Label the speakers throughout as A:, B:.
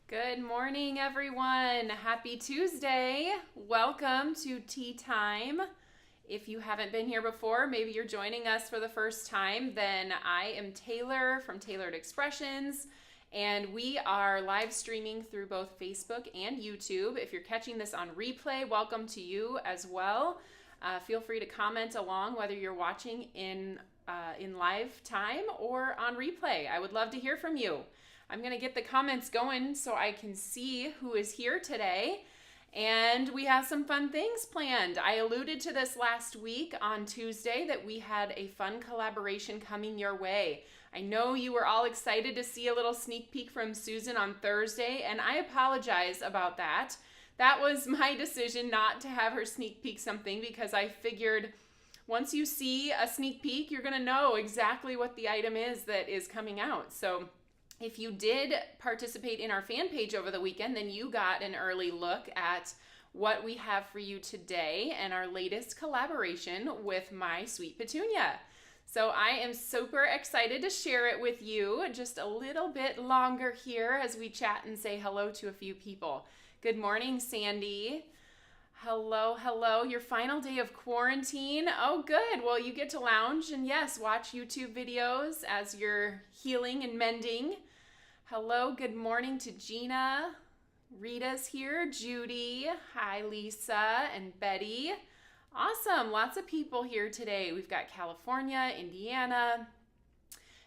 A: Good morning, everyone. Happy Tuesday. Welcome to Tea Time. If you haven't been here before, maybe you're joining us for the first time, then I am Taylor from Tailored Expressions, and we are live streaming through both Facebook and YouTube. If you're catching this on replay, welcome to you as well. Feel free to comment along whether you're watching in live time or on replay. I would love to hear from you. I'm going to get the comments going so I can see who is here today. And we have some fun things planned. I alluded to this last week on Tuesday that we had a fun collaboration coming your way. I know you were all excited to see a little sneak peek from Susan on Thursday, and I apologize about that. That was my decision not to have her sneak peek something because I figured once you see a sneak peek, you're going to know exactly what the item is that is coming out. So if you did participate in our fan page over the weekend, then you got an early look at what we have for you today and our latest collaboration with My Sweet Petunia. So I am super excited to share it with you just a little bit longer here as we chat and say hello to a few people. Good morning, Sandy. Hello, hello. Your final day of quarantine. Oh, good. Well, you get to lounge and yes, watch YouTube videos as you're healing and mending. Hello, good morning to Gina. Rita's here. Judy. Hi, Lisa and Betty. Awesome. Lots of people here today. We've got California, Indiana.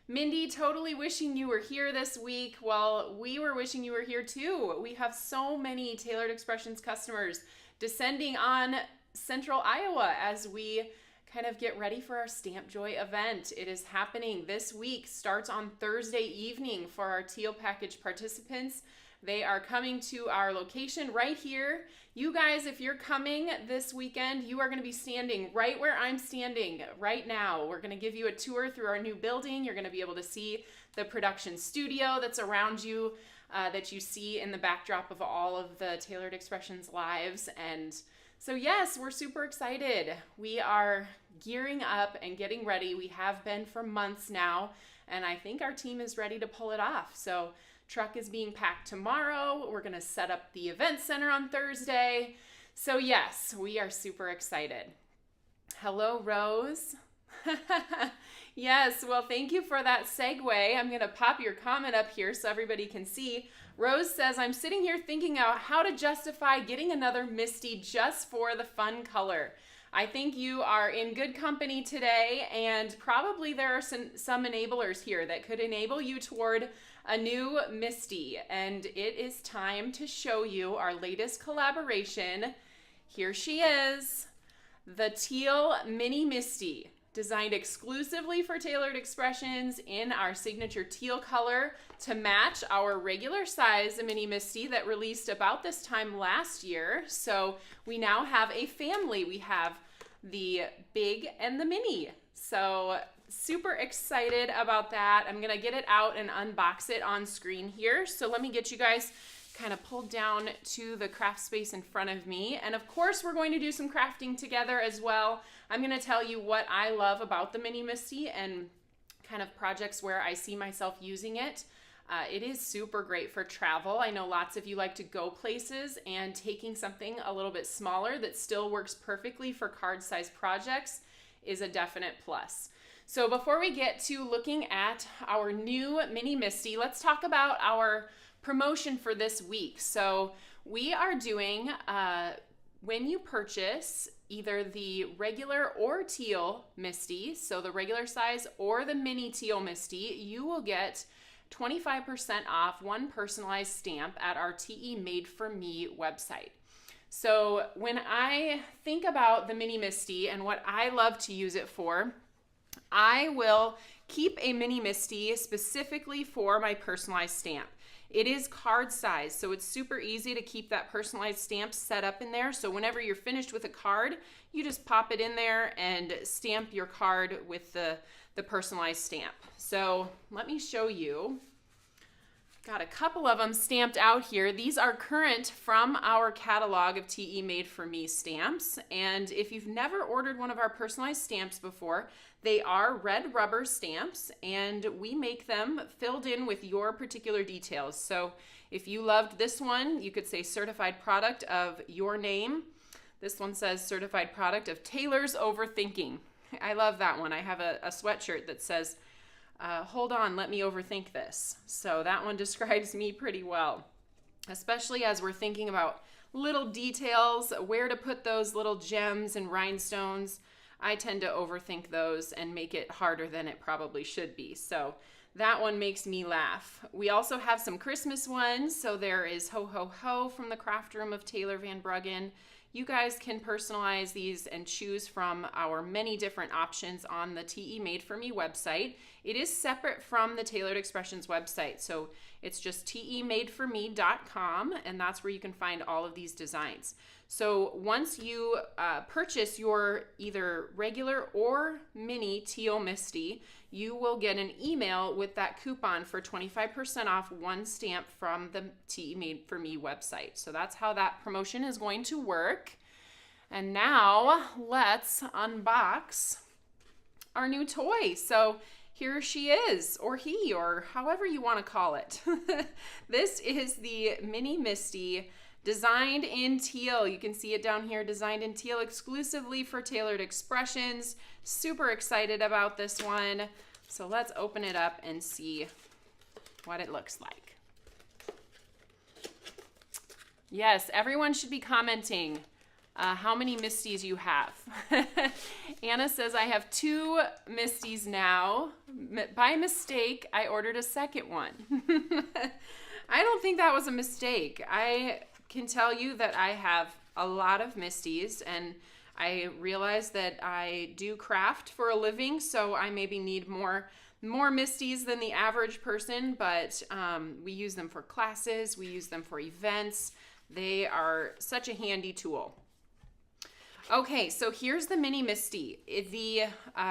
A: Mindy, totally wishing you were here this week. Well, we were wishing you were here too. We have so many Tailored Expressions customers descending on Central Iowa as we kind of get ready for our Stamp Joy event. It is happening this week, starts on Thursday evening for our Teal Package participants. They are coming to our location right here. You guys, if you're coming this weekend, you are going to be standing right where I'm standing right now. We're going to give you a tour through our new building. You're going to be able to see the production studio that's around you, that you see in the backdrop of all of the Tailored Expressions lives. And so yes, we're super excited. We are gearing up and getting ready. We have been for months now, and I think our team is ready to pull it off. So truck is being packed tomorrow. We're gonna set up the event center on Thursday. So yes, we are super excited. Hello, Rose. Yes, well, thank you for that segue. I'm gonna pop your comment up here so everybody can see. Rose says, I'm sitting here thinking out how to justify getting another Misti just for the fun color. I think you are in good company today, and probably there are some enablers here that could enable you toward a new Misti. And it is time to show you our latest collaboration. Here she is, the Teal Mini Misti, designed exclusively for Tailored Expressions in our signature teal color to match our regular size Mini Misti that released about this time last year. So we now have a family. We have the big and the mini. So super excited about that. I'm gonna get it out and unbox it on screen here. So let me get you guys kind of pulled down to the craft space in front of me. And of course, we're going to do some crafting together as well. I'm going to tell you what I love about the Mini Misti and kind of projects where I see myself using it. It is super great for travel. I know lots of you like to go places, and taking something a little bit smaller that still works perfectly for card size projects is a definite plus. So before we get to looking at our new Mini Misti, let's talk about our promotion for this week. So we are doing, when you purchase either the regular or teal Misti, so the regular size or the mini teal Misti, you will get 25% off one personalized stamp at our TE Made For Me website. So when I think about the Mini Misti and what I love to use it for, I will keep a Mini Misti specifically for my personalized stamp. It is card size, so it's super easy to keep that personalized stamp set up in there. So whenever you're finished with a card, you just pop it in there and stamp your card with the personalized stamp. So let me show you Got a couple of them stamped out here. These are current from our catalog of TE Made For Me stamps. And if you've never ordered one of our personalized stamps before, they are red rubber stamps, and we make them filled in with your particular details. So if you loved this one, you could say certified product of your name. This one says certified product of Taylor's Overthinking. I love that one. I have a sweatshirt that says, hold on, let me overthink this. So that one describes me pretty well, especially as we're thinking about little details, where to put those little gems and rhinestones. I tend to overthink those and make it harder than it probably should be. So that one makes me laugh. We also have some Christmas ones. So there is Ho Ho Ho from the Craft Room of Taylor Van Bruggen. You guys can personalize these and choose from our many different options on the TE Made For Me website. It is separate from the Tailored Expressions website, so it's just temadeforme.com, and that's where you can find all of these designs. So once you purchase your either regular or mini Teal Misti, you will get an email with that coupon for 25% off one stamp from the TE Made For Me website. So that's how that promotion is going to work. And now let's unbox our new toy. So here she is, or he, or however you want to call it. This is the Mini Misti, designed in teal. You can see it down here, designed in teal exclusively for Tailored Expressions. Super excited about this one. So let's open it up and see what it looks like. Yes, everyone should be commenting how many Misties you have. Anna says, I have 2 Misties now. By mistake, I ordered a second one. I don't think that was a mistake. I can tell you that I have a lot of Misties, and I realize that I do craft for a living, so I maybe need more Misties than the average person, but we use them for classes, we use them for events. They are such a handy tool. Okay, so here's the Mini Misti. The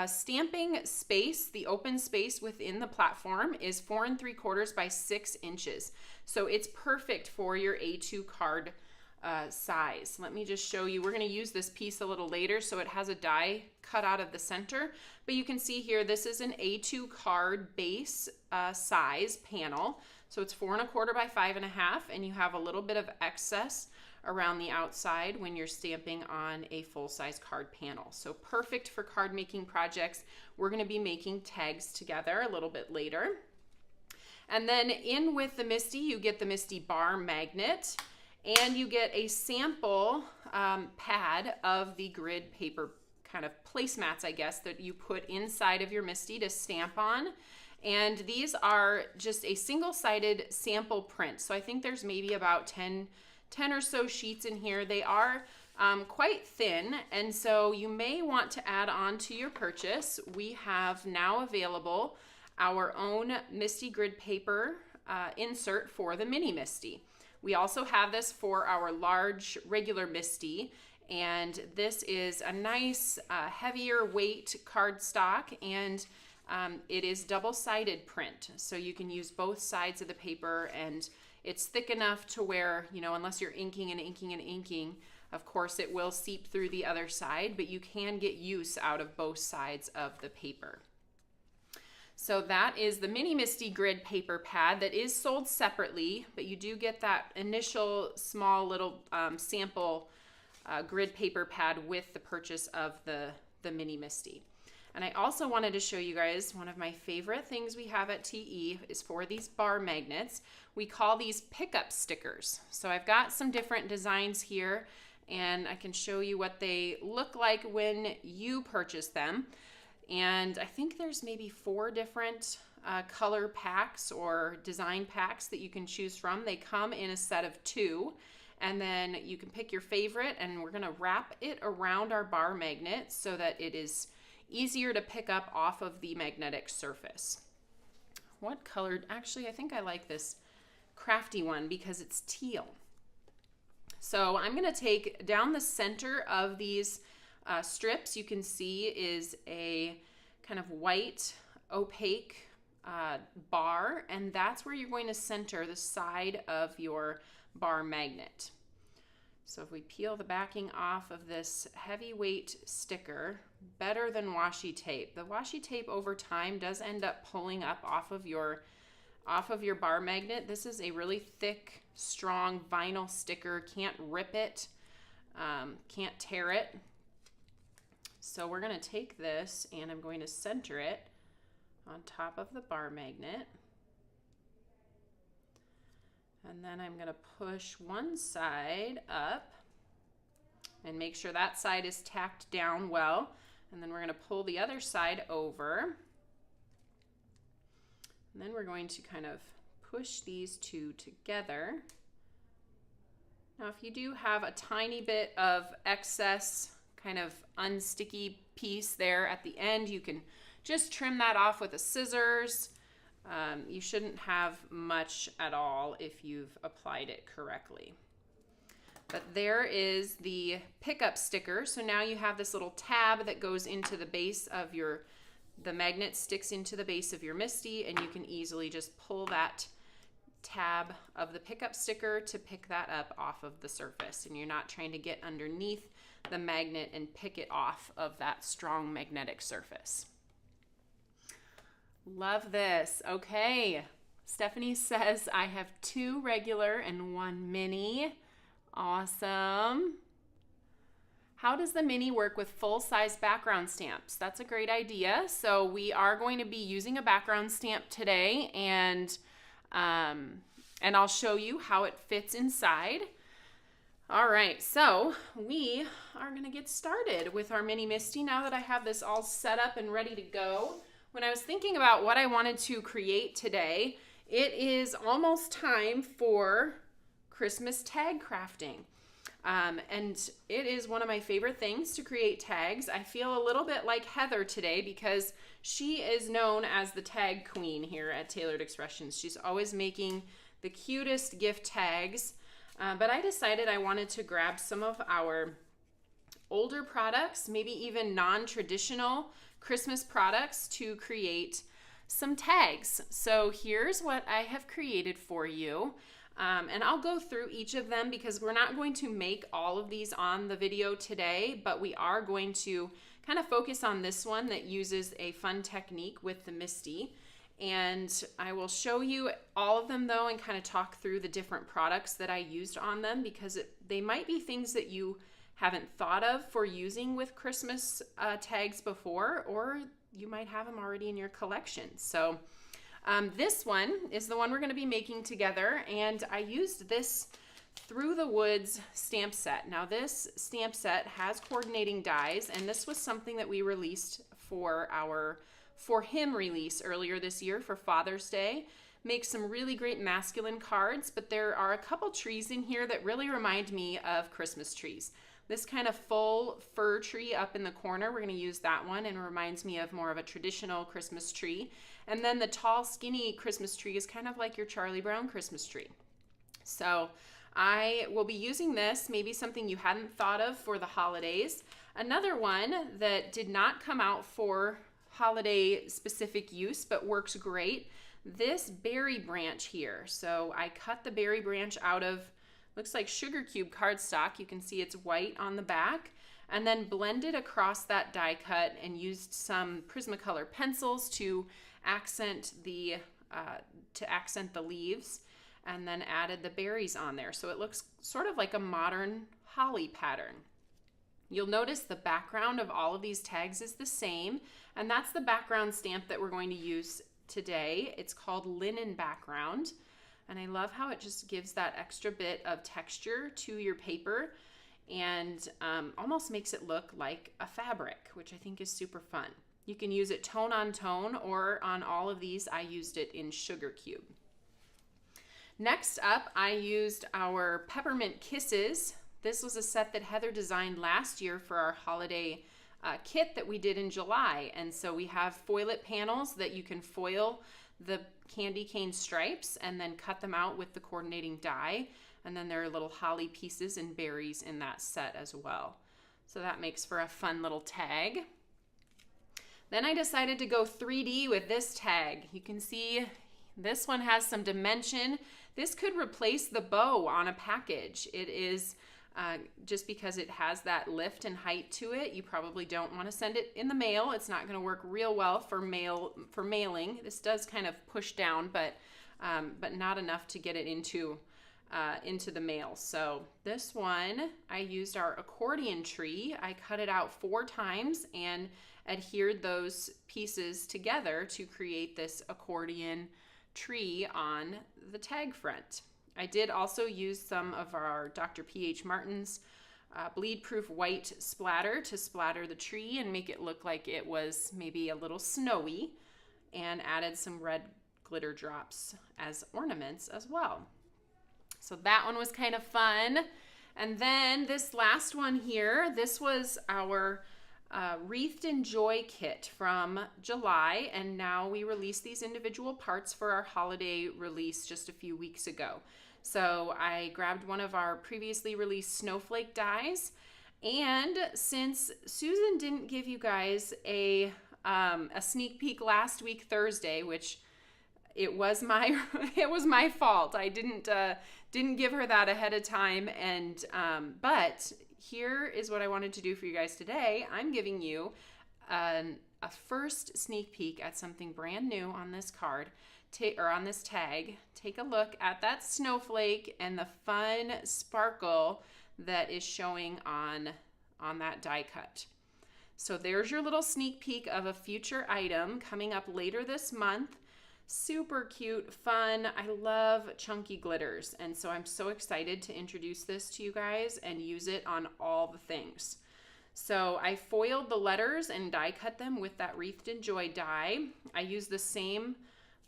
A: stamping space, the open space within the platform, is 4 3/4 by 6 inches. So it's perfect for your A2 card size. Let me just show you. We're going to use this piece a little later, so it has a die cut out of the center. But you can see here, this is an A2 card base size panel. So it's 4 1/4 by 5 1/2, and you have a little bit of excess around the outside when you're stamping on a full-size card panel. So perfect for card making projects. We're going to be making tags together a little bit later. And then in with the Misti, you get the Misti bar magnet, and you get a sample pad of the grid paper kind of placemats, I guess, that you put inside of your Misti to stamp on. And these are just a single-sided sample print. So I think there's maybe about 10 or so sheets in here. They are quite thin, and so you may want to add on to your purchase. We have now available our own Misti grid paper insert for the Mini Misti. We also have this for our large regular Misti, and this is a nice heavier weight cardstock, and it is double-sided print, so you can use both sides of the paper, and it's thick enough to where, you know, unless you're inking and inking and inking, of course it will seep through the other side, but you can get use out of both sides of the paper. So that is the Mini Misti grid paper pad that is sold separately, but you do get that initial small little sample grid paper pad with the purchase of the Mini Misti. And I also wanted to show you guys one of my favorite things we have at TE is for these bar magnets. We call these pickup stickers. So I've got some different designs here, and I can show you what they look like when you purchase them. And I think there's maybe 4 different color packs or design packs that you can choose from. They come in a set of 2, and then you can pick your favorite, and we're gonna wrap it around our bar magnet so that it is easier to pick up off of the magnetic surface. What color? Actually, I think I like this crafty one because it's teal. So I'm going to take down the center of these strips. You can see is a kind of white opaque bar, and that's where you're going to center the side of your bar magnet. So if we peel the backing off of this heavyweight sticker, better than washi tape. The washi tape over time does end up pulling up off of your bar magnet. This is a really thick, strong vinyl sticker. Can't rip it, can't tear it. So we're going to take this and I'm going to center it on top of the bar magnet. And then I'm going to push one side up and make sure that side is tacked down well. And then we're going to pull the other side over. And then we're going to kind of push these two together. Now, if you do have a tiny bit of excess kind of unsticky piece there at the end, you can just trim that off with a scissors. You shouldn't have much at all if you've applied it correctly. But there is the pickup sticker. So now you have this little tab that goes into the base of the magnet sticks into the base of your Misti, and you can easily just pull that tab of the pickup sticker to pick that up off of the surface. And you're not trying to get underneath the magnet and pick it off of that strong magnetic surface. Love this. Okay, Stephanie says I have 2 regular and 1 mini. Awesome. How does the mini work with full-size background stamps? That's a great idea. So we are going to be using a background stamp today, and I'll show you how it fits inside. All right, so we are going to get started with our Mini Misti now that I have this all set up and ready to go. When I was thinking about what I wanted to create today, it is almost time for Christmas tag crafting. And it is one of my favorite things to create tags. I feel a little bit like Heather today because she is known as the tag queen here at Tailored Expressions. She's always making the cutest gift tags. But I decided I wanted to grab some of our older products, maybe even non-traditional Christmas products, to create some tags. So here's what I have created for you. And I'll go through each of them because we're not going to make all of these on the video today, but we are going to kind of focus on this one that uses a fun technique with the Misti. And I will show you all of them though and kind of talk through the different products that I used on them because they might be things that you haven't thought of for using with Christmas tags before, or you might have them already in your collection. So this one is the one we're going to be making together, and I used this Through the Woods stamp set. Now this stamp set has coordinating dies, and this was something that we released for our For Him release earlier this year for Father's Day. Makes some really great masculine cards, but there are a couple trees in here that really remind me of Christmas trees. This kind of full fir tree up in the corner, we're going to use that one, and it reminds me of more of a traditional Christmas tree. And then the tall, skinny Christmas tree is kind of like your Charlie Brown Christmas tree. So I will be using this, maybe something you hadn't thought of for the holidays. Another one that did not come out for holiday specific use, but works great, this berry branch here. So I cut the berry branch out of, looks like sugar cube cardstock. You can see it's white on the back, and then blended across that die cut and used some Prismacolor pencils to accent the leaves, and then added the berries on there. So it looks sort of like a modern holly pattern. You'll notice the background of all of these tags is the same, and that's the background stamp that we're going to use today. It's called Linen Background. And I love how it just gives that extra bit of texture to your paper and almost makes it look like a fabric, which I think is super fun. You can use it tone on tone, or on all of these, I used it in Sugar Cube. Next up, I used our Peppermint Kisses. This was a set that Heather designed last year for our holiday kit that we did in July. And so we have foil-it panels that you can foil the candy cane stripes and then cut them out with the coordinating die. And then there are little holly pieces and berries in that set as well. So that makes for a fun little tag. Then I decided to go 3D with this tag. You can see this one has some dimension. This could replace the bow on a package. It is just because it has that lift and height to it. You probably don't want to send it in the mail. It's not going to work real well for mailing. This does kind of push down, but not enough to get it into the mail. So this one, I used our accordion tree. I cut it out 4 times and adhered those pieces together to create this accordion tree on the tag front. I did also use some of our Dr. P.H. Martin's bleed-proof white splatter to splatter the tree and make it look like it was maybe a little snowy, and added some red glitter drops as ornaments as well. So that one was kind of fun. And then this last one here, this was our Wreathed in Joy kit from July, and now we released these individual parts for our holiday release just a few weeks ago. So I grabbed one of our previously released snowflake dies, and since Susan didn't give you guys a sneak peek last week Thursday, which it was my fault. I didn't give her that ahead of time, and but here is what I wanted to do for you guys today. I'm giving you a first sneak peek at something brand new on this card, or on this tag. Take a look at that snowflake and the fun sparkle that is showing on that die cut. So there's your little sneak peek of a future item coming up later this month. Super cute, fun. I love chunky glitters, and so I'm so excited to introduce this to you guys and use it on all the things. So I foiled the letters and die cut them with that Wreathed in Joy die. I used the same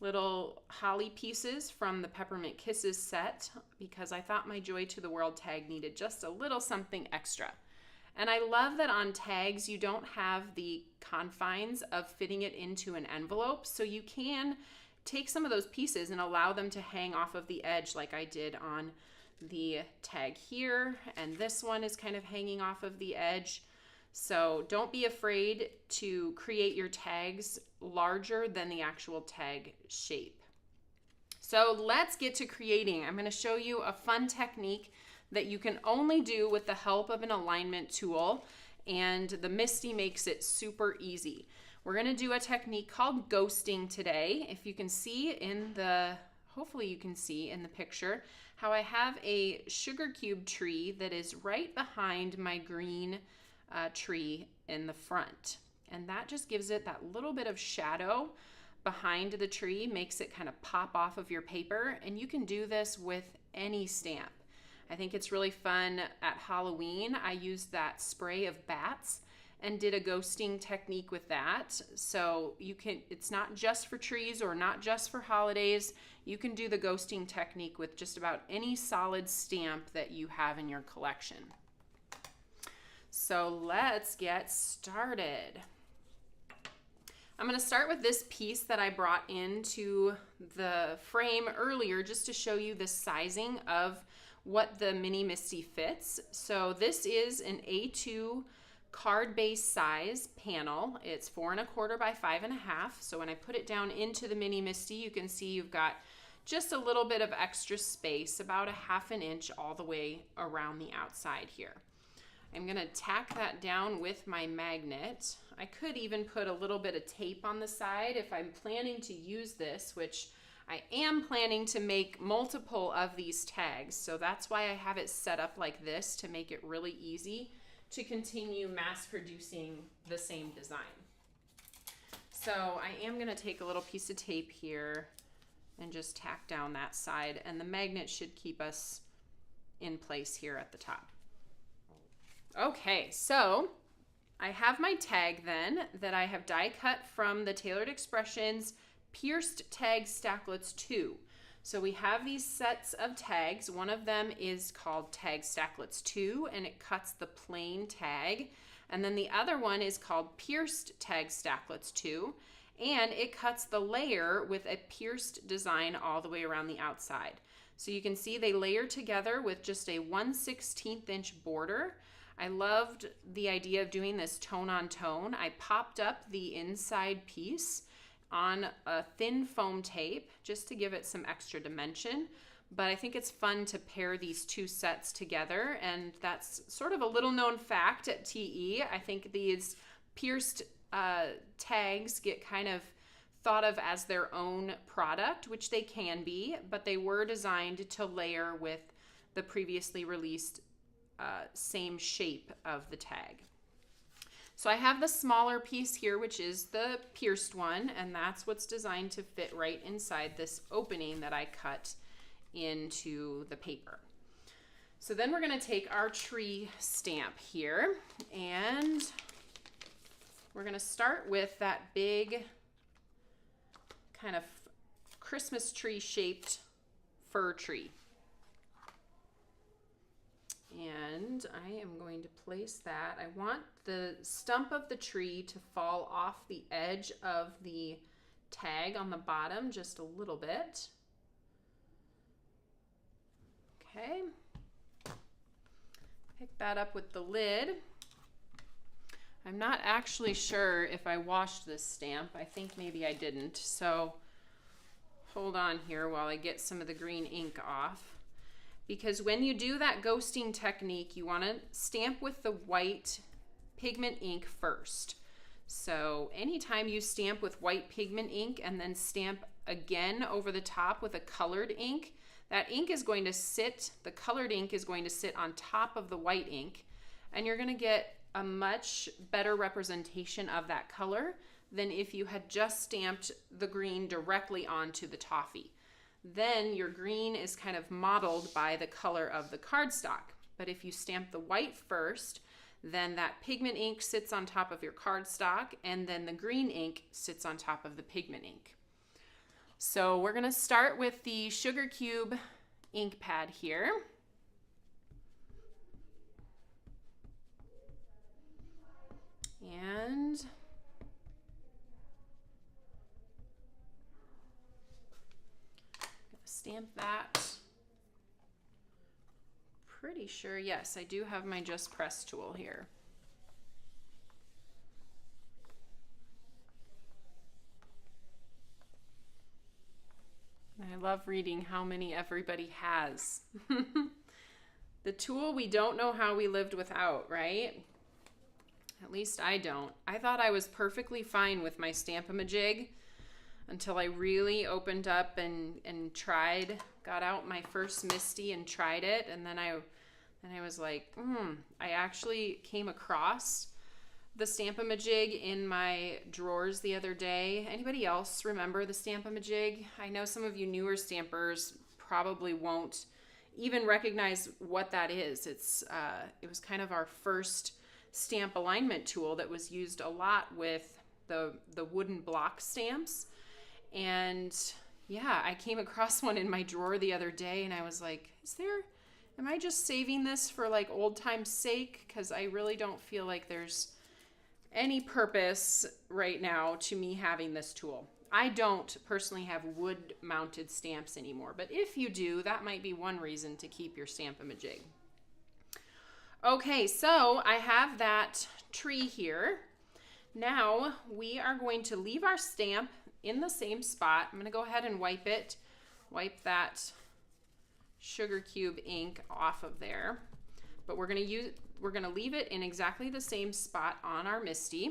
A: little holly pieces from the Peppermint Kisses set because I thought my Joy to the World tag needed just a little something extra. And I love that on tags you don't have the confines of fitting it into an envelope, so you can take some of those pieces and allow them to hang off of the edge like I did on the tag here, and this one is kind of hanging off of the edge. So don't be afraid to create your tags larger than the actual tag shape. So let's get to creating. I'm going to show you a fun technique that you can only do with the help of an alignment tool, and the Misti makes it super easy. We're going to do a technique called ghosting today. If you can see in the, hopefully you can see in the picture, how I have a sugar cube tree that is right behind my green tree in the front. And that just gives it that little bit of shadow behind the tree, makes it kind of pop off of your paper. And you can do this with any stamp. I think it's really fun at Halloween. I used that spray of bats and did a ghosting technique with that. So you can, it's not just for trees or not just for holidays. You can do the ghosting technique with just about any solid stamp that you have in your collection. So let's get started. I'm going to start with this piece that I brought into the frame earlier just to show you the sizing of what the Mini Misti fits. So this is an A2 card-based size panel. It's 4 1/4 by 5 1/2. So when I put it down into the Mini Misti, you can see you've got just a little bit of extra space, about 1/2 inch all the way around the outside here. I'm going to tack that down with my magnet. I could even put a little bit of tape on the side if I'm planning to use this, which I am planning to make multiple of these tags. So that's why I have it set up like this, to make it really easy to continue mass producing the same design. So I am going to take a little piece of tape here and just tack down that side, and the magnet should keep us in place here at the top. Okay, so I have my tag then that I have die cut from the Tailored Expressions Pierced Tag Stacklets 2. So we have these sets of tags. One of them is called Tag Stacklets 2, and it cuts the plain tag. And then the other one is called Pierced Tag Stacklets 2, and it cuts the layer with a pierced design all the way around the outside. So you can see they layer together with just a 1/16 inch border. I loved the idea of doing this tone on tone. I popped up the inside piece on a thin foam tape just to give it some extra dimension. But I think it's fun to pair these two sets together, and that's sort of a little known fact at TE. I think these pierced tags get kind of thought of as their own product, which they can be, but they were designed to layer with the previously released same shape of the tag. So I have the smaller piece here, which is the pierced one, and that's what's designed to fit right inside this opening that I cut into the paper. So then we're going to take our tree stamp here, and we're going to start with that big kind of Christmas tree shaped fir tree. And I am going to place that. I want the stump of the tree to fall off the edge of the tag on the bottom just a little bit. Okay. Pick that up with the lid. I'm not actually sure if I washed this stamp. I think maybe I didn't. So hold on here while I get some of the green ink off. Because when you do that ghosting technique, you want to stamp with the white pigment ink first. So anytime you stamp with white pigment ink and then stamp again over the top with a colored ink, that ink is going to sit, the colored ink is going to sit on top of the white ink, and you're going to get a much better representation of that color than if you had just stamped the green directly onto the toffee. Then your green is kind of modeled by the color of the cardstock. But if you stamp the white first, then that pigment ink sits on top of your cardstock, and then the green ink sits on top of the pigment ink. So we're going to start with the sugar cube ink pad here. And stamp that. Pretty sure, yes, I do have my Just Press tool here. I love reading how many everybody has. The tool we don't know how we lived without, right? At least I don't. I thought I was perfectly fine with my Stamp-A-Ma-Jig until I really opened up and tried, got out my first Misti and tried it, and then I was like, I actually came across the Stamp-A-Ma-Jig in my drawers the other day. Anybody else remember the Stamp-A-Ma-Jig? I know some of you newer stampers probably won't even recognize what that is. It was kind of our first stamp alignment tool that was used a lot with the wooden block stamps. And yeah, I came across one in my drawer the other day, and I was like, am I just saving this for like old time's sake? Because I really don't feel like there's any purpose right now to me having this tool. I don't personally have wood mounted stamps anymore, but if you do, that might be one reason to keep your Stamp-A-Ma-Jig. Okay, so I have that tree here. Now we are going to leave our stamp in the same spot. I'm going to go ahead and wipe that sugar cube ink off of there. But we're going to leave it in exactly the same spot on our Misti.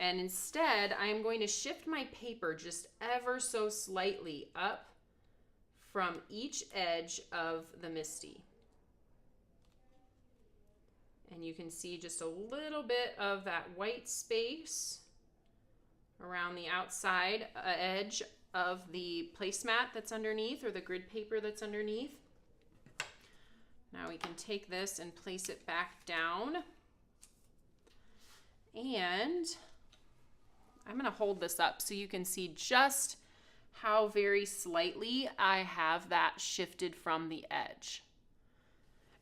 A: And instead, I am going to shift my paper just ever so slightly up from each edge of the Misti. And you can see just a little bit of that white space around the outside edge of the placemat that's underneath, or the grid paper that's underneath. Now we can take this and place it back down. And I'm going to hold this up so you can see just how very slightly I have that shifted from the edge.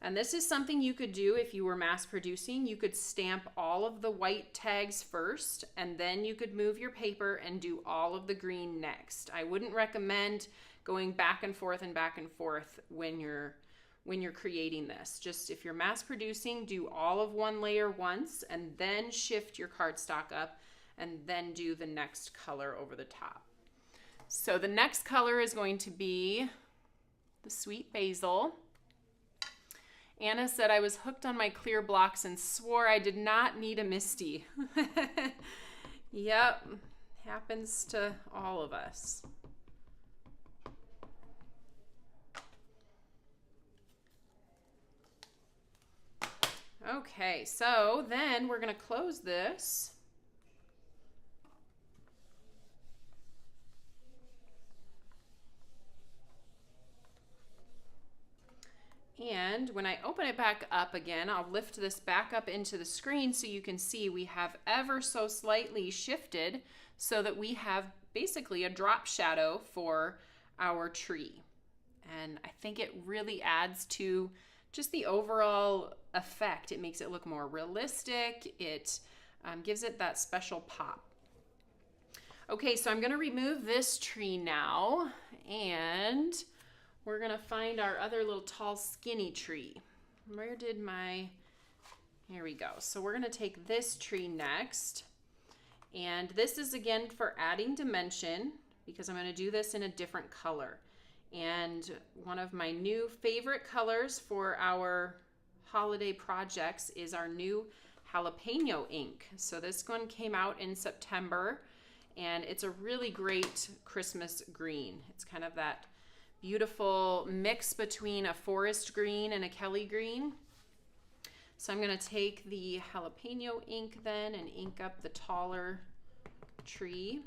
A: And this is something you could do if you were mass producing. You could stamp all of the white tags first, and then you could move your paper and do all of the green next. I wouldn't recommend going back and forth when you're when you're creating this. Just if you're mass producing, do all of one layer once and then shift your cardstock up and then do the next color over the top. So the next color is going to be the sweet basil. Anna said I was hooked on my clear blocks and swore I did not need a Misti. Yep, happens to all of us. Okay, so then we're going to close this. And when I open it back up again, I'll lift this back up into the screen so you can see we have ever so slightly shifted so that we have basically a drop shadow for our tree. And I think it really adds to just the overall effect. It makes it look more realistic. It gives it that special pop. Okay, so I'm going to remove this tree now, and we're going to find our other little tall skinny tree. Where did my, here we go. So we're going to take this tree next, and this is again for adding dimension because I'm going to do this in a different color. And one of my new favorite colors for our holiday projects is our new jalapeno ink. So this one came out in September, and it's a really great Christmas green. It's kind of that beautiful mix between a forest green and a Kelly green. So I'm going to take the jalapeno ink then and ink up the taller tree.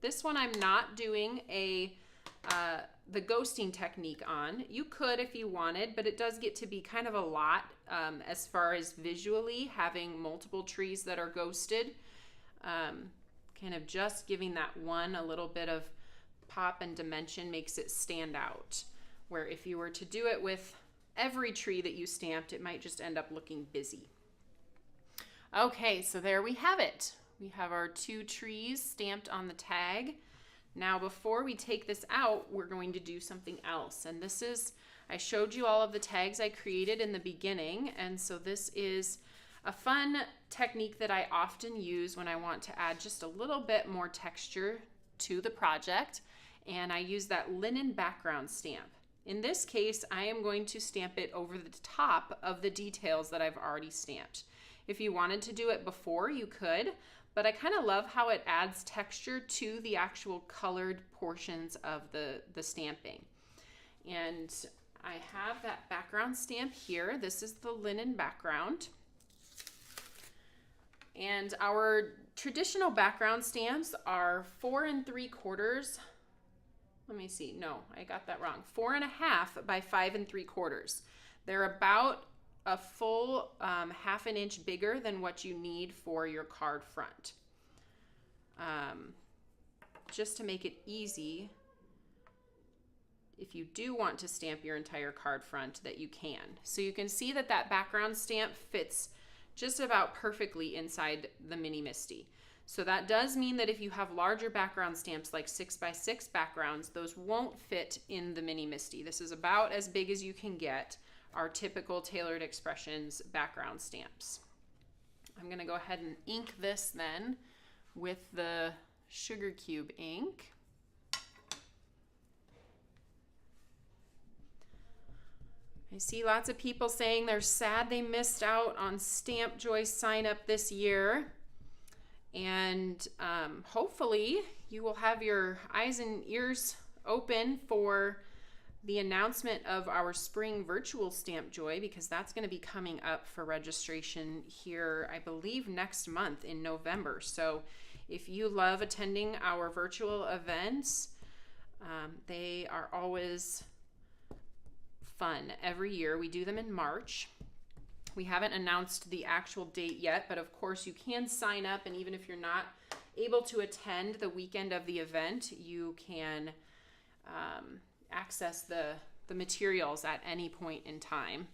A: This one I'm not doing the ghosting technique on. You could if you wanted, but it does get to be kind of a lot as far as visually having multiple trees that are ghosted. Kind of just giving that one a little bit of pop and dimension makes it stand out. Where if you were to do it with every tree that you stamped, it might just end up looking busy. Okay, so there we have it. We have our two trees stamped on the tag. Now, before we take this out, we're going to do something else. And this is, I showed you all of the tags I created in the beginning. And so this is a fun technique that I often use when I want to add just a little bit more texture to the project. And I use that linen background stamp. In this case, I am going to stamp it over the top of the details that I've already stamped. If you wanted to do it before, you could. But I kind of love how it adds texture to the actual colored portions of the stamping. And I have that background stamp here. This is the linen background. And our traditional background stamps are 4 3/4. Let me see. No, I got that wrong. 4 1/2 by 5 3/4. They're about a full 1/2 inch bigger than what you need for your card front. Just to make it easy, if you do want to stamp your entire card front, that you can. So you can see that that background stamp fits just about perfectly inside the Mini Misti. So that does mean that if you have larger background stamps like 6 by 6 backgrounds, those won't fit in the Mini Misti. This is about as big as you can get our typical Tailored Expressions background stamps. I'm going to go ahead and ink this then with the sugar cube ink. I see lots of people saying they're sad they missed out on Stamp Joy sign up this year. And hopefully you will have your eyes and ears open for the announcement of our spring virtual Stamp Joy, because that's going to be coming up for registration here, I believe, next month in November. So if you love attending our virtual events, they are always fun. Every year we do them in March. We haven't announced the actual date yet, but of course you can sign up, and even if you're not able to attend the weekend of the event, you can access the materials at any point in time.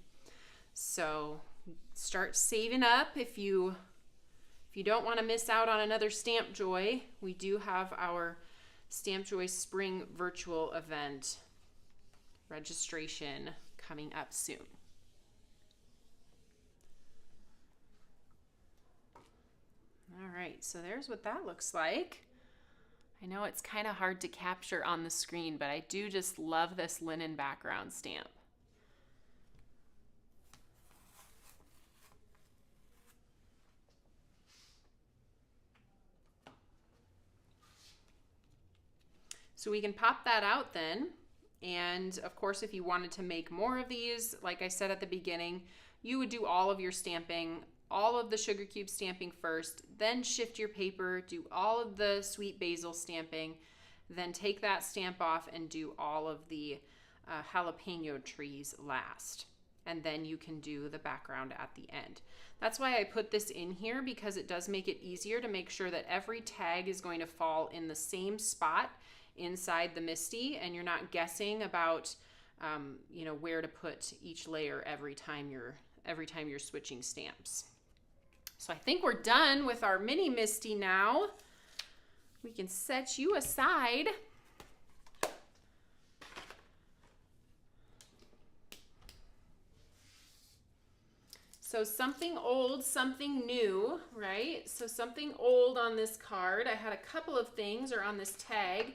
A: So start saving up if you don't want to miss out on another Stamp Joy. We do have our Stamp Joy Spring Virtual Event registration coming up soon. All right, so there's what that looks like. I know it's kind of hard to capture on the screen, but I do just love this linen background stamp. So we can pop that out then. And of course, if you wanted to make more of these, like I said at the beginning, you would do all of your stamping, all of the sugar cube stamping first, then shift your paper, do all of the sweet basil stamping, then take that stamp off and do all of the jalapeno trees last. And then you can do the background at the end. That's why I put this in here, because it does make it easier to make sure that every tag is going to fall in the same spot inside the Misti, and you're not guessing about you know, where to put each layer every time you're switching stamps. So I think we're done with our mini Misti now. We can set you aside. So something old, something new, right? So something old on this card. I had a couple of things, or on this tag.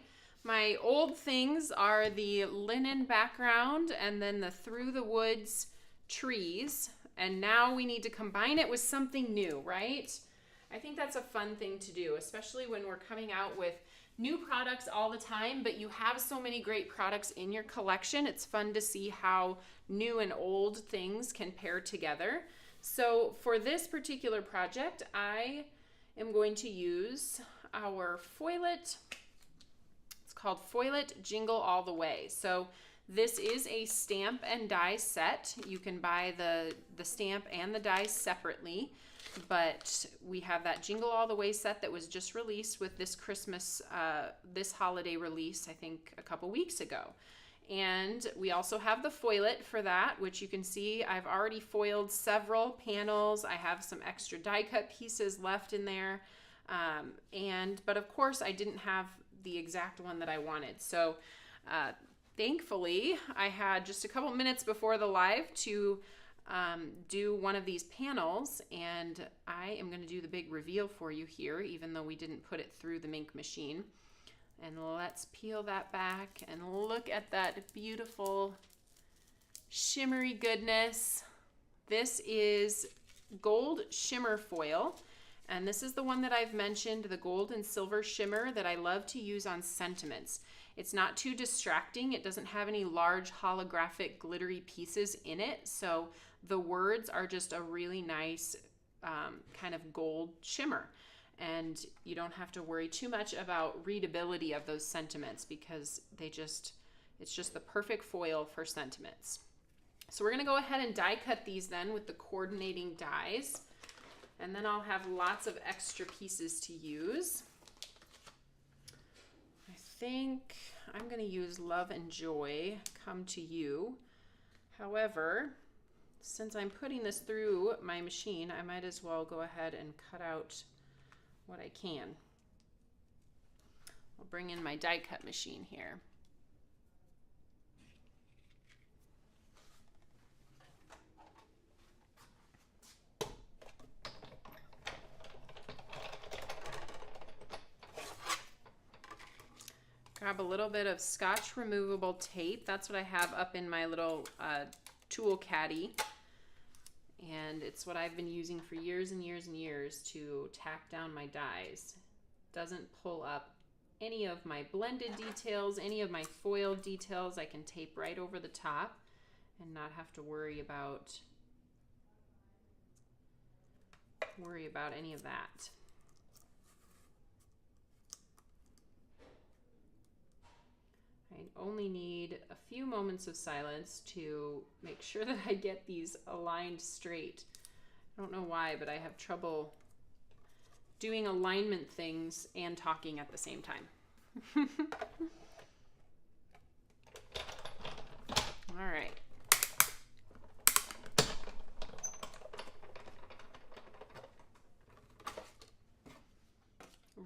A: My old things are the linen background and then the through the woods trees. And now we need to combine it with something new, right? I think that's a fun thing to do, especially when we're coming out with new products all the time, but you have so many great products in your collection. It's fun to see how new and old things can pair together. So for this particular project, I am going to use our Foilet. Called Foilet Jingle All the Way. So this is a stamp and die set. You can buy the stamp and the dies separately, but we have that Jingle All the Way set that was just released with this Christmas, this holiday release, I think a couple weeks ago. And we also have the foilet for that, which you can see I've already foiled several panels. I have some extra die cut pieces left in there. But of course I didn't have the exact one that I wanted. So thankfully I had just a couple minutes before the live to do one of these panels, and I am going to do the big reveal for you here, even though we didn't put it through the Mink machine. And let's peel that back and look at that beautiful shimmery goodness. This is gold shimmer foil. And this is the one that I've mentioned, the gold and silver shimmer, that I love to use on sentiments. It's not too distracting. It doesn't have any large holographic glittery pieces in it. So the words are just a really nice kind of gold shimmer. And you don't have to worry too much about readability of those sentiments, because it's just the perfect foil for sentiments. So we're going to go ahead and die cut these then with the coordinating dies. And then I'll have lots of extra pieces to use. I think I'm going to use Love and Joy, Come to You. However, since I'm putting this through my machine, I might as well go ahead and cut out what I can. I'll bring in my die cut machine here. Grab a little bit of Scotch removable tape. That's what I have up in my little tool caddy. And it's what I've been using for years and years and years to tack down my dies. Doesn't pull up any of my blended details, any of my foil details. I can tape right over the top and not have to worry about any of that. I only need a few moments of silence to make sure that I get these aligned straight. I don't know why, but I have trouble doing alignment things and talking at the same time. All right.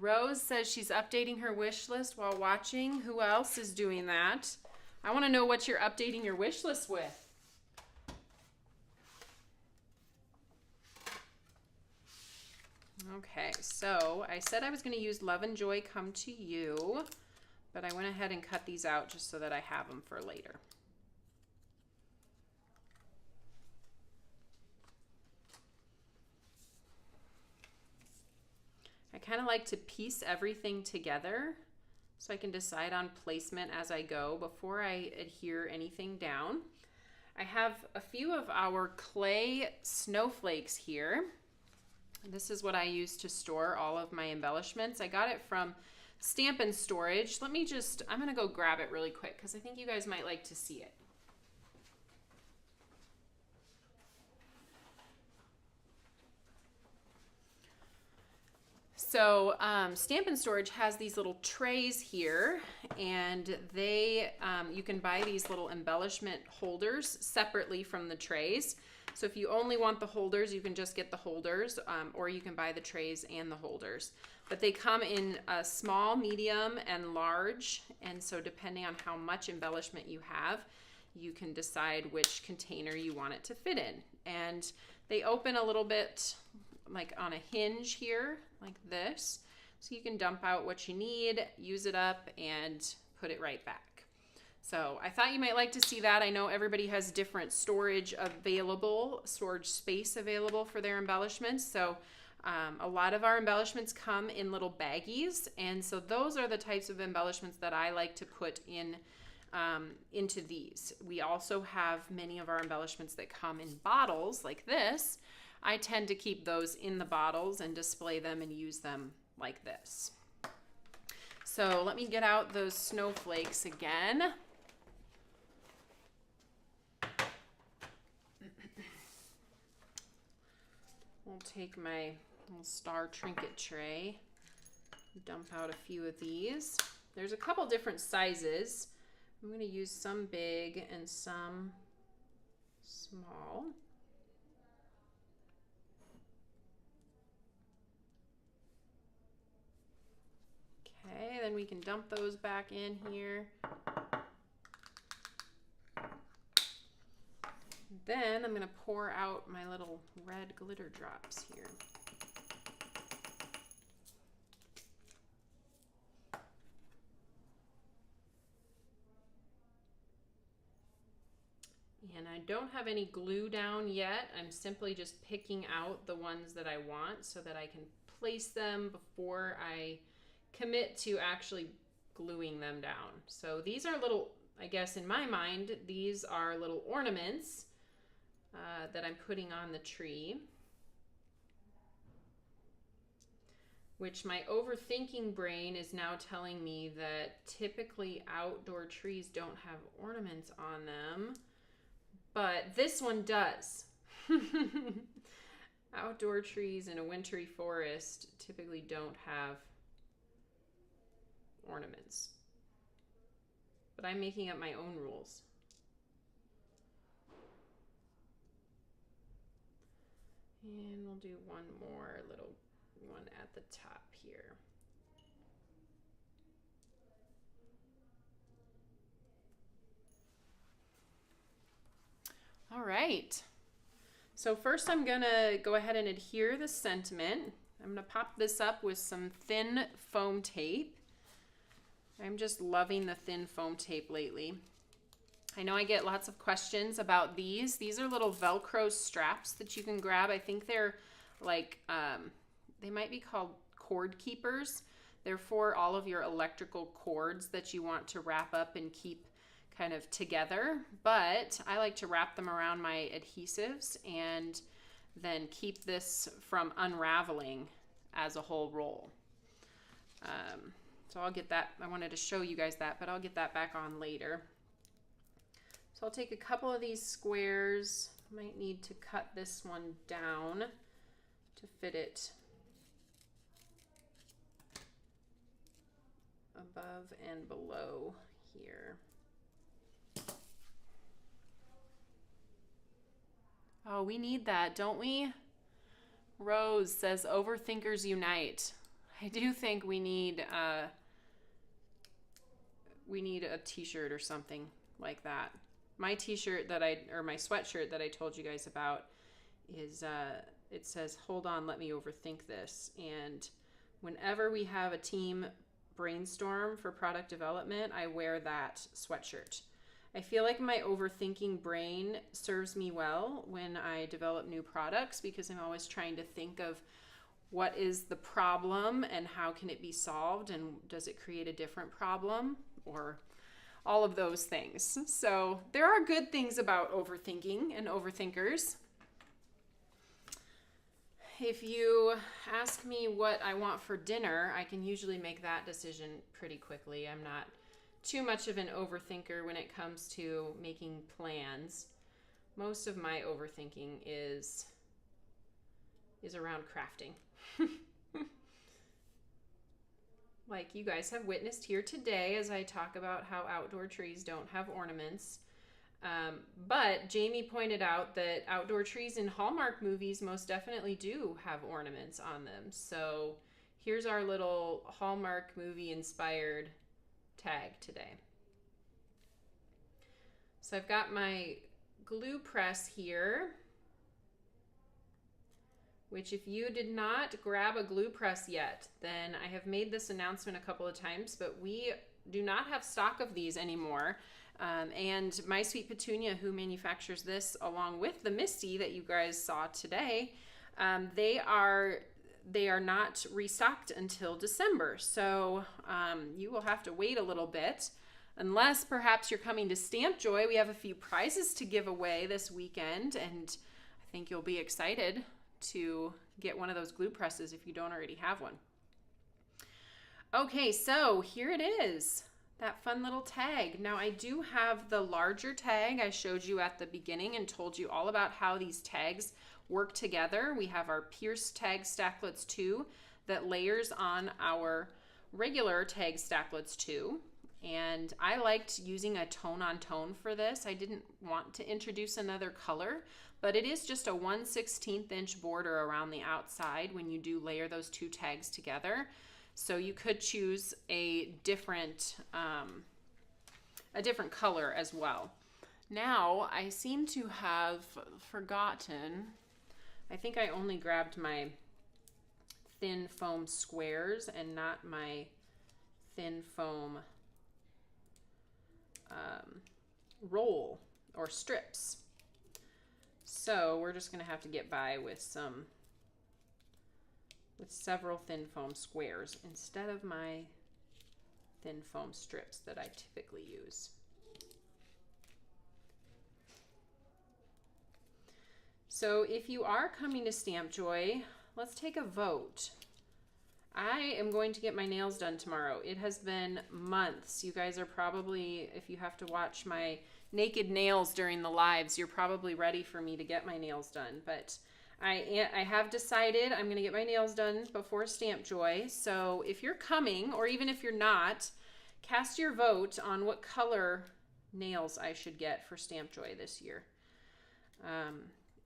A: Rose says she's updating her wish list while watching. Who else is doing that? I want to know what you're updating your wish list with. Okay, so I said I was going to use Love and Joy Come to You, but I went ahead and cut these out just so that I have them for later. I kind of like to piece everything together so I can decide on placement as I go before I adhere anything down. I have a few of our clay snowflakes here. This is what I use to store all of my embellishments. I got it from Stamp and Storage. I'm gonna go grab it really quick because I think you guys might like to see it. So Stamp and Storage has these little trays here, and you can buy these little embellishment holders separately from the trays. So if you only want the holders, you can just get the holders, or you can buy the trays and the holders. But they come in a small, medium, and large, and so depending on how much embellishment you have, you can decide which container you want it to fit in. And they open a little bit like on a hinge here, like this. So you can dump out what you need, use it up, and put it right back. So I thought you might like to see that. I know everybody has different storage space available for their embellishments. So a lot of our embellishments come in little baggies. And so those are the types of embellishments that I like to put in into these. We also have many of our embellishments that come in bottles like this. I tend to keep those in the bottles and display them and use them like this. So let me get out those snowflakes again. We'll take my little star trinket tray, dump out a few of these. There's a couple different sizes. I'm going to use some big and some small. Okay, then we can dump those back in here. Then I'm going to pour out my little red glitter drops here. And I don't have any glue down yet. I'm simply just picking out the ones that I want so that I can place them before I commit to actually gluing them down. So these are little, I guess in my mind, these are little ornaments that I'm putting on the tree, which my overthinking brain is now telling me that typically outdoor trees don't have ornaments on them, but this one does. Outdoor trees in a wintry forest typically don't have ornaments, but I'm making up my own rules. And we'll do one more little one at the top here. All right. So first I'm gonna go ahead and adhere the sentiment. I'm gonna pop this up with some thin foam tape. I'm just loving the thin foam tape lately. I know I get lots of questions about these. These are little Velcro straps that you can grab. I think they're like, they might be called cord keepers. They're for all of your electrical cords that you want to wrap up and keep kind of together. But I like to wrap them around my adhesives and then keep this from unraveling as a whole roll. So I'll get that. I wanted to show you guys that, but I'll get that back on later. So I'll take a couple of these squares. Might need to cut this one down to fit it above and below here. Oh, we need that, don't we? Rose says, overthinkers unite. I do think we need a t-shirt or something like that. My t-shirt that my sweatshirt that I told you guys about is it says, hold on, let me overthink this. And whenever we have a team brainstorm for product development, I wear that sweatshirt. I feel like my overthinking brain serves me well when I develop new products because I'm always trying to think of what is the problem and how can it be solved, and does it create a different problem, or all of those things. So there are good things about overthinking and overthinkers. If you ask me what I want for dinner, I can usually make that decision pretty quickly. I'm not too much of an overthinker when it comes to making plans. Most of my overthinking is around crafting. Like you guys have witnessed here today as I talk about how outdoor trees don't have ornaments. But Jamie pointed out that outdoor trees in Hallmark movies most definitely do have ornaments on them. So here's our little Hallmark movie inspired tag today. So I've got my glue press here, which if you did not grab a glue press yet, then I have made this announcement a couple of times, but we do not have stock of these anymore. And My Sweet Petunia, who manufactures this along with the Misti that you guys saw today, they are not restocked until December. So you will have to wait a little bit, unless perhaps you're coming to Stamp Joy. We have a few prizes to give away this weekend, and I think you'll be excited to get one of those glue presses if you don't already have one. Okay, so here it is, that fun little tag. Now I do have the larger tag I showed you at the beginning and told you all about how these tags work together. We have our pierced tag stacklets 2 that layers on our regular tag stacklets 2. And I liked using a tone on tone for this. I didn't want to introduce another color, but it is just a 1/16 inch border around the outside when you do layer those two tags together. So you could choose a different color as well. Now I seem to have forgotten, I think I only grabbed my thin foam squares and not my thin foam roll or strips. So we're just going to have to get by with several thin foam squares instead of my thin foam strips that I typically use. So if you are coming to Stamp Joy, let's take a vote. I am going to get my nails done tomorrow. It has been months. You guys are probably, if you have to watch my naked nails during the lives, you're probably ready for me to get my nails done. But I have decided I'm going to get my nails done before Stamp Joy. So if you're coming, or even if you're not, cast your vote on what color nails I should get for Stamp Joy this year.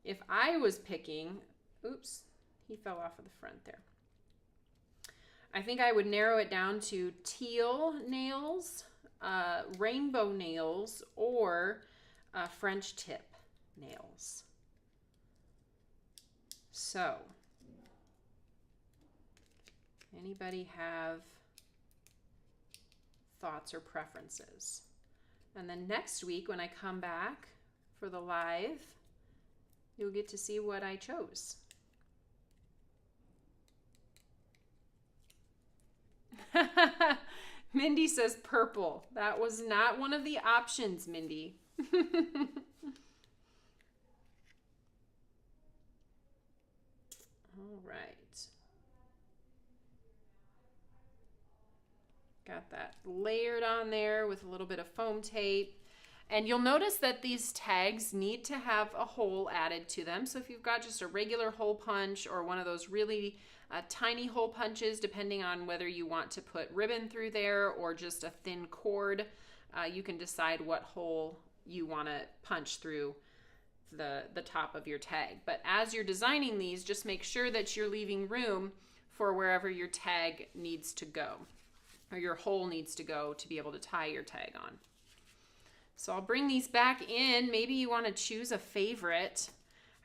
A: If I was picking, oops, he fell off of the front there. I think I would narrow it down to teal nails, rainbow nails, or French tip nails. So, anybody have thoughts or preferences? And then next week when I come back for the live, you'll get to see what I chose. Mindy says purple. That was not one of the options, Mindy. All right. Got that layered on there with a little bit of foam tape. And you'll notice that these tags need to have a hole added to them. So if you've got just a regular hole punch or one of those really tiny hole punches, depending on whether you want to put ribbon through there or just a thin cord, you can decide what hole you want to punch through the top of your tag. But as you're designing these, just make sure that you're leaving room for wherever your tag needs to go, or your hole needs to go to be able to tie your tag on. So I'll bring these back in. Maybe you want to choose a favorite.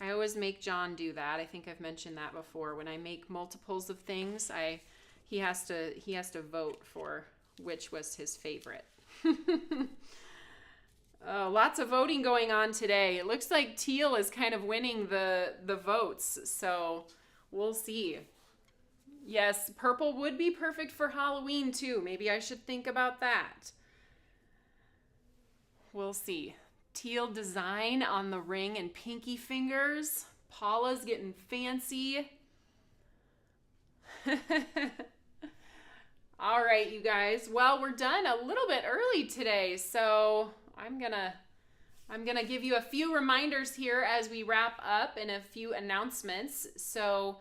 A: I always make John do that. I think I've mentioned that before. When I make multiples of things, he has to vote for which was his favorite. Oh, lots of voting going on today. It looks like teal is kind of winning the votes, so we'll see. Yes, purple would be perfect for Halloween too. Maybe I should think about that. We'll see. Teal design on the ring and pinky fingers. Paula's getting fancy. All right, you guys. Well, we're done a little bit early today, so I'm gonna give you a few reminders here as we wrap up and a few announcements. So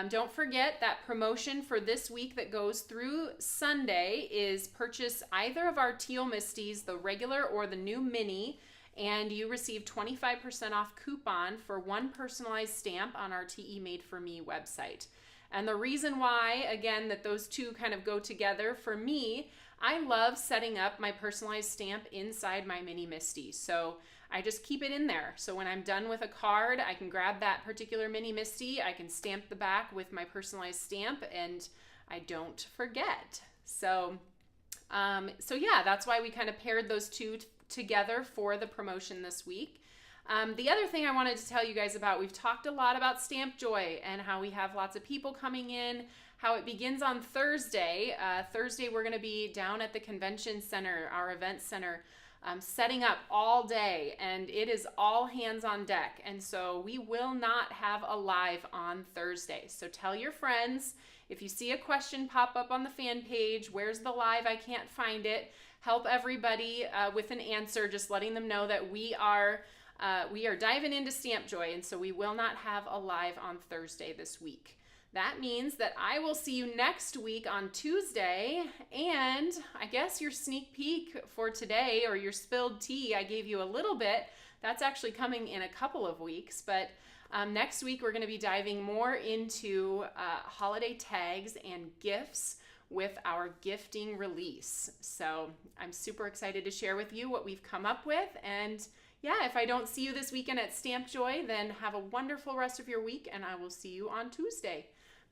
A: don't forget that promotion for this week that goes through Sunday is purchase either of our Teal Misties, the regular or the new mini, and you receive 25% off coupon for one personalized stamp on our TE Made For Me website. And the reason why, again, that those two kind of go together for me, I love setting up my personalized stamp inside my Mini Misti. So I just keep it in there. So when I'm done with a card, I can grab that particular Mini Misti, I can stamp the back with my personalized stamp, and I don't forget. So yeah, that's why we kind of paired those two together for the promotion this week. The other thing I wanted to tell you guys about, we've talked a lot about Stamp Joy and how we have lots of people coming in, how it begins on Thursday. Thursday we're going to be down at the convention center, our event center, setting up all day, and it is all hands on deck. And so we will not have a live on Thursday. So tell your friends, if you see a question pop up on the fan page, where's the live? I can't find it. Help everybody with an answer, just letting them know that we are diving into Stamp Joy, and so we will not have a live on Thursday this week. That means that I will see you next week on Tuesday, and I guess your sneak peek for today, or your spilled tea, I gave you a little bit. That's actually coming in a couple of weeks, but next week we're going to be diving more into holiday tags and gifts with our gifting release. So I'm super excited to share with you what we've come up with, and yeah, if I don't see you this weekend at Stamp Joy, then have a wonderful rest of your week, and I will see you on Tuesday.